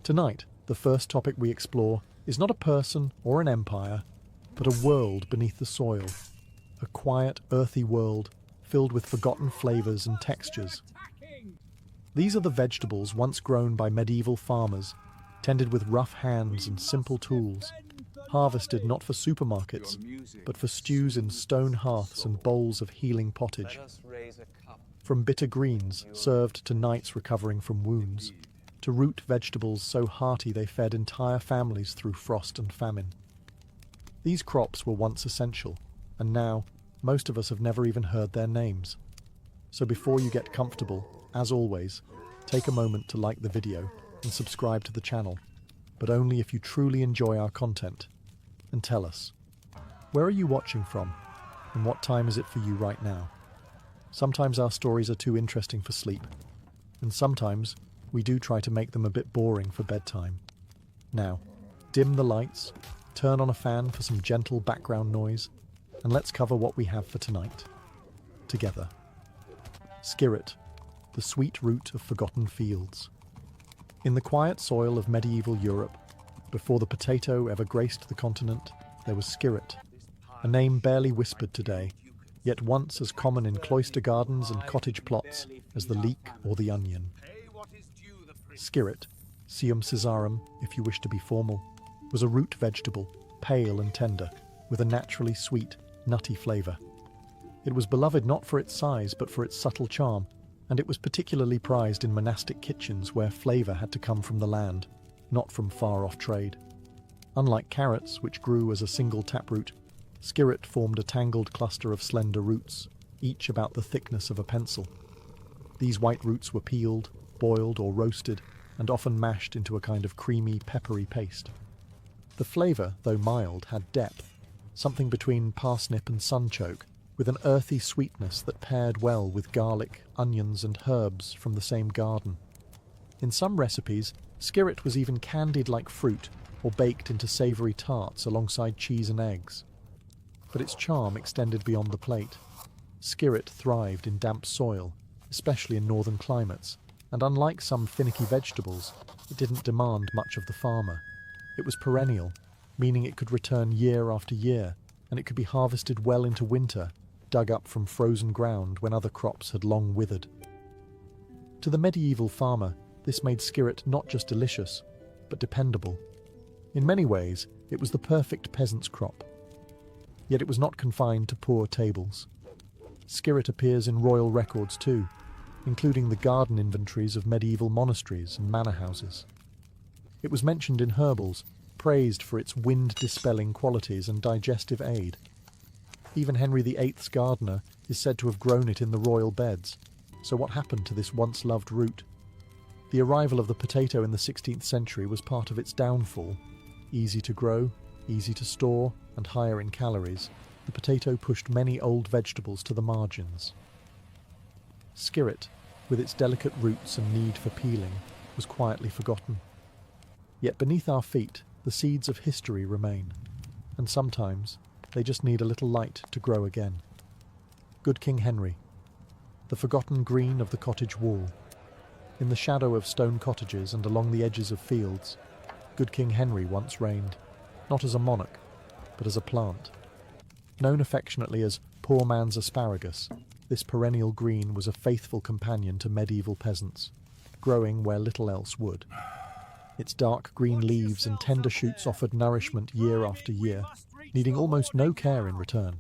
Tonight, the first topic we explore is not a person or an empire, but a world beneath the soil. A quiet, earthy world filled with forgotten flavors and textures. These are the vegetables once grown by medieval farmers, tended with rough hands and simple tools, harvested not for supermarkets, but for stews in stone hearths and bowls of healing pottage. From bitter greens served to knights recovering from wounds, to root vegetables so hearty they fed entire families through frost and famine. These crops were once essential, and now most of us have never even heard their names. So before you get comfortable, as always, take a moment to like the video and subscribe to the channel, but only if you truly enjoy our content. And tell us, where are you watching from, and what time is it for you right now? Sometimes our stories are too interesting for sleep, and sometimes we do try to make them a bit boring for bedtime. Now, dim the lights, turn on a fan for some gentle background noise, and let's cover what we have for tonight. Together. Skirret, the sweet root of forgotten fields. In the quiet soil of medieval Europe, before the potato ever graced the continent, there was skirret, a name barely whispered today, yet once as common in cloister gardens and cottage plots as the leek or the onion. Skirret, Sium caesarum, if you wish to be formal, was a root vegetable, pale and tender, with a naturally sweet, nutty flavour. It was beloved not for its size but for its subtle charm, and it was particularly prized in monastic kitchens where flavour had to come from the land, not from far-off trade. Unlike carrots, which grew as a single taproot, skirret formed a tangled cluster of slender roots, each about the thickness of a pencil. These white roots were peeled, boiled or roasted, and often mashed into a kind of creamy, peppery paste. The flavour, though mild, had depth, something between parsnip and sunchoke, with an earthy sweetness that paired well with garlic, onions and herbs from the same garden. In some recipes, skirret was even candied like fruit or baked into savoury tarts alongside cheese and eggs. But its charm extended beyond the plate. Skirret thrived in damp soil, especially in northern climates, and unlike some finicky vegetables, it didn't demand much of the farmer. It was perennial, meaning it could return year after year, and it could be harvested well into winter, dug up from frozen ground when other crops had long withered. To the medieval farmer, this made skirret not just delicious, but dependable. In many ways, it was the perfect peasant's crop. Yet it was not confined to poor tables. Skirret appears in royal records too, including the garden inventories of medieval monasteries and manor houses. It was mentioned in herbals, praised for its wind-dispelling qualities and digestive aid. Even Henry VIII's gardener is said to have grown it in the royal beds. So what happened to this once-loved root? The arrival of the potato in the 16th century was part of its downfall. Easy to grow, easy to store, and higher in calories, the potato pushed many old vegetables to the margins. Skirret, with its delicate roots and need for peeling, was quietly forgotten. Yet beneath our feet, the seeds of history remain, and sometimes they just need a little light to grow again. Good King Henry, the forgotten green of the cottage wall. In the shadow of stone cottages and along the edges of fields, good King Henry once reigned, not as a monarch, but as a plant. Known affectionately as poor man's asparagus, this perennial green was a faithful companion to medieval peasants, growing where little else would. Its dark green leaves and tender shoots offered nourishment year after year, needing almost no care in return.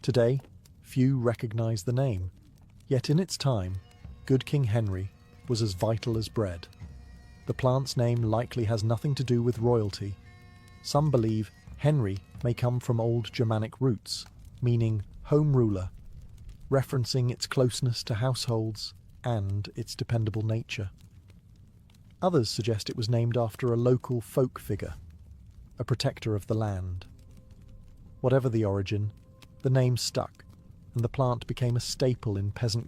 Today, few recognize the name, yet in its time, good King Henry was as vital as bread. The plant's name likely has nothing to do with royalty. Some believe Henry may come from old Germanic roots, meaning home ruler, referencing its closeness to households and its dependable nature. Others suggest it was named after a local folk figure, a protector of the land. Whatever the origin, the name stuck, and the plant became a staple in peasant gardens.